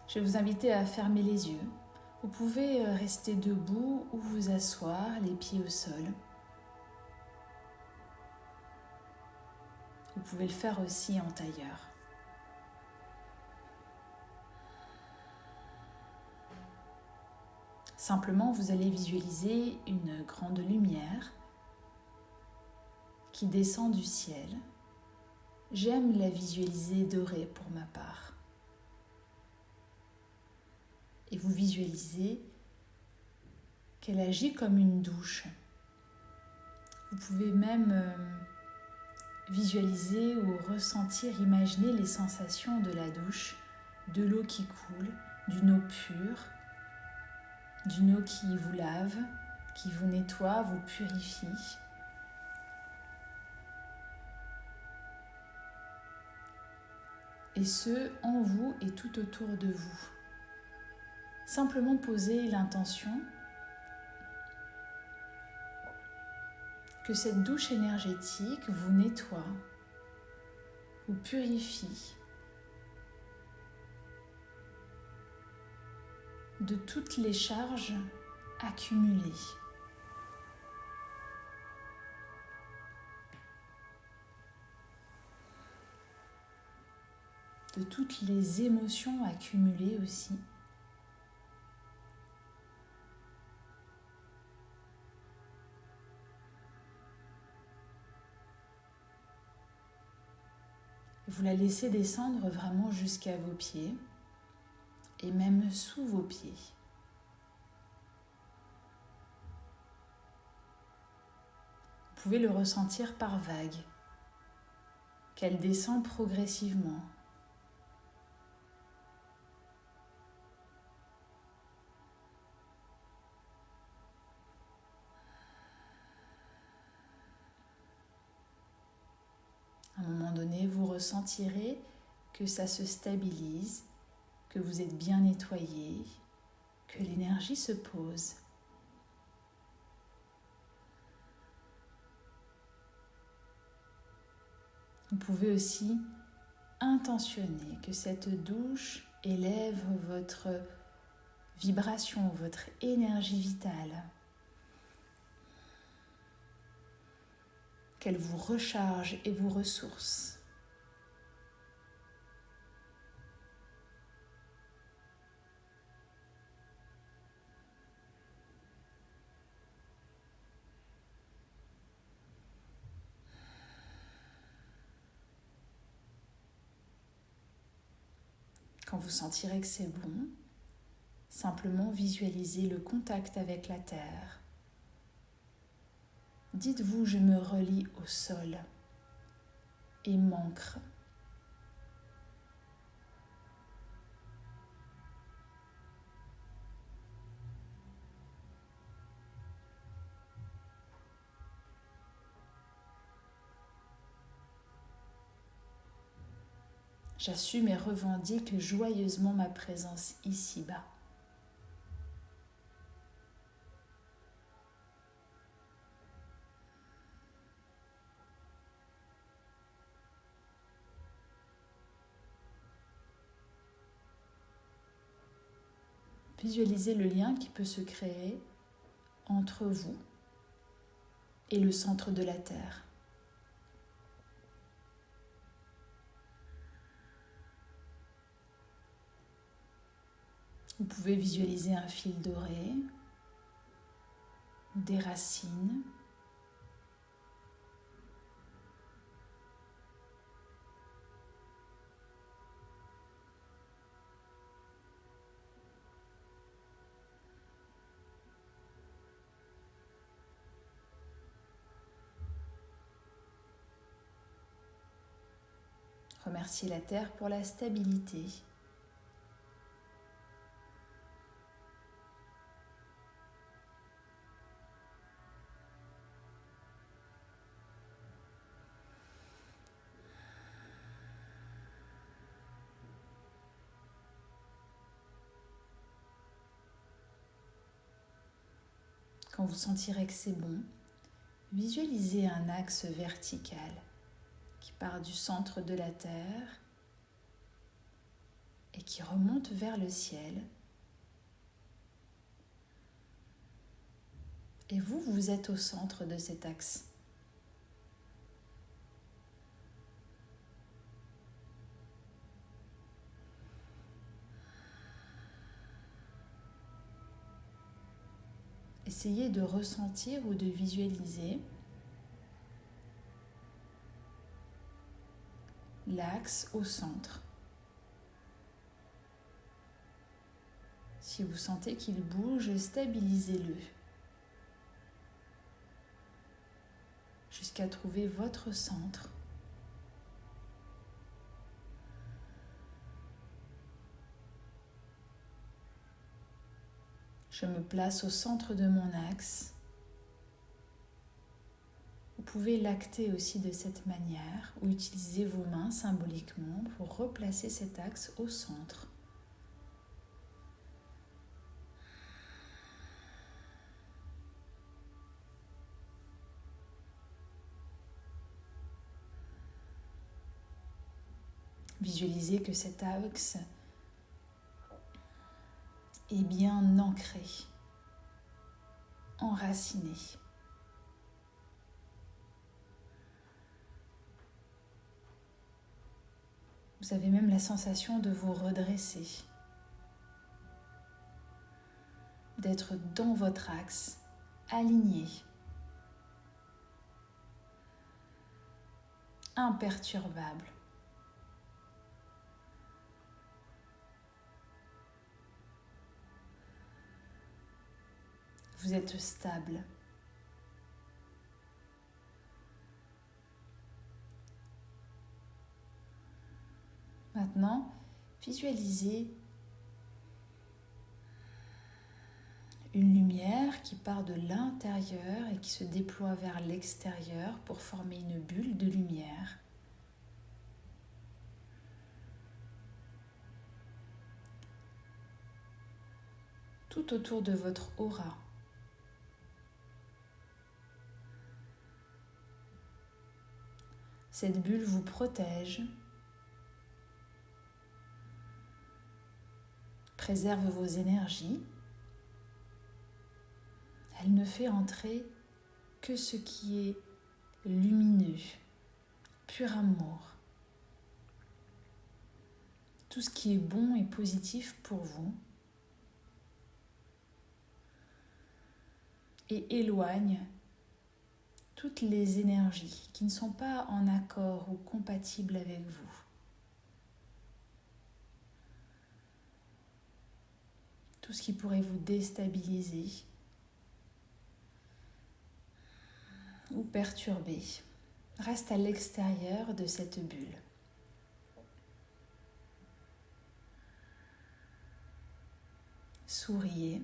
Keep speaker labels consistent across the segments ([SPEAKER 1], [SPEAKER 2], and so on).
[SPEAKER 1] Je vais vous inviter à fermer les yeux. Vous pouvez rester debout ou vous asseoir, les pieds au sol. Vous pouvez le faire aussi en tailleur. Simplement, vous allez visualiser une grande lumière qui descend du ciel. J'aime la visualiser dorée pour ma part. Et vous visualisez qu'elle agit comme une douche. Vous pouvez même visualiser ou ressentir, imaginer les sensations de la douche, de l'eau qui coule, d'une eau pure, d'une eau qui vous lave, qui vous nettoie, vous purifie. Et ce, en vous et tout autour de vous. Simplement posez l'intention que cette douche énergétique vous nettoie, vous purifie de toutes les charges accumulées. De toutes les émotions accumulées aussi. Vous la laissez descendre vraiment jusqu'à vos pieds et même sous vos pieds. Vous pouvez le ressentir par vagues, qu'elle descend progressivement. À un moment donné, vous ressentirez que ça se stabilise, que vous êtes bien nettoyé, que l'énergie se pose. Vous pouvez aussi intentionner que cette douche élève votre vibration, votre énergie vitale, qu'elle vous recharge et vous ressource. Quand vous sentirez que c'est bon, simplement visualisez le contact avec la terre. Dites-vous, je me relie au sol et m'ancre. J'assume et revendique joyeusement ma présence ici-bas. Visualisez le lien qui peut se créer entre vous et le centre de la Terre. Vous pouvez visualiser un fil doré, des racines, remerciez la Terre pour la stabilité. Quand vous sentirez que c'est bon, visualisez un axe vertical qui part du centre de la Terre et qui remonte vers le ciel. Et vous, vous êtes au centre de cet axe. Essayez de ressentir ou de visualiser l'axe au centre. Si vous sentez qu'il bouge, stabilisez-le jusqu'à trouver votre centre. Je me place au centre de mon axe. Vous pouvez l'acter aussi de cette manière ou utiliser vos mains symboliquement pour replacer cet axe au centre. Visualisez que cet axe est bien ancré, enraciné. Vous avez même la sensation de vous redresser, d'être dans votre axe, aligné, imperturbable. Vous êtes stable. Maintenant, visualisez une lumière qui part de l'intérieur et qui se déploie vers l'extérieur pour former une bulle de lumière. Tout autour de votre aura. Cette bulle vous protège, préserve vos énergies. Elle ne fait entrer que ce qui est lumineux, pur amour. Tout ce qui est bon et positif pour vous. Et éloigne toutes les énergies qui ne sont pas en accord ou compatibles avec vous. Tout ce qui pourrait vous déstabiliser ou perturber reste à l'extérieur de cette bulle. Souriez.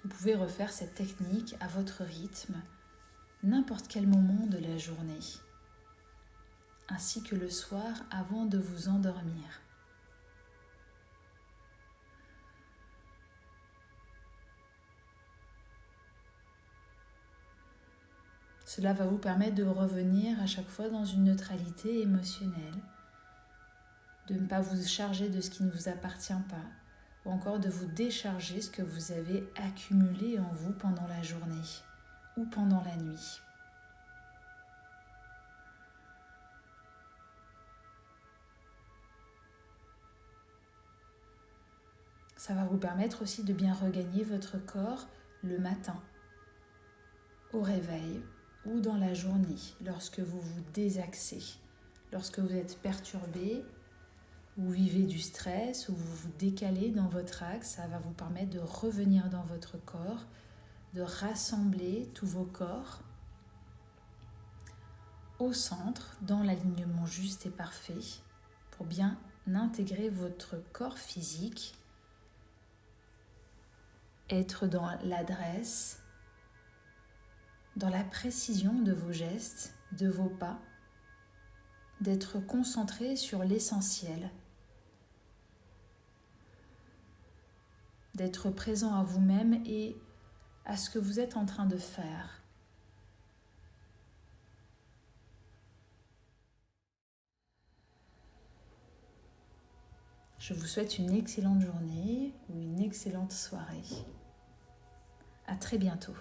[SPEAKER 1] Vous pouvez refaire cette technique à votre rythme, n'importe quel moment de la journée, ainsi que le soir avant de vous endormir. Cela va vous permettre de revenir à chaque fois dans une neutralité émotionnelle, de ne pas vous charger de ce qui ne vous appartient pas, ou encore de vous décharger ce que vous avez accumulé en vous pendant la journée ou pendant la nuit. Ça va vous permettre aussi de bien regagner votre corps le matin, au réveil ou dans la journée, lorsque vous vous désaxez, lorsque vous êtes perturbé, vous vivez du stress ou vous vous décalez dans votre axe. Ça va vous permettre de revenir dans votre corps, de rassembler tous vos corps au centre, dans l'alignement juste et parfait, pour bien intégrer votre corps physique, être dans l'adresse, dans la précision de vos gestes, de vos pas, d'être concentré sur l'essentiel, d'être présent à vous-même et à ce que vous êtes en train de faire. Je vous souhaite une excellente journée ou une excellente soirée. À très bientôt.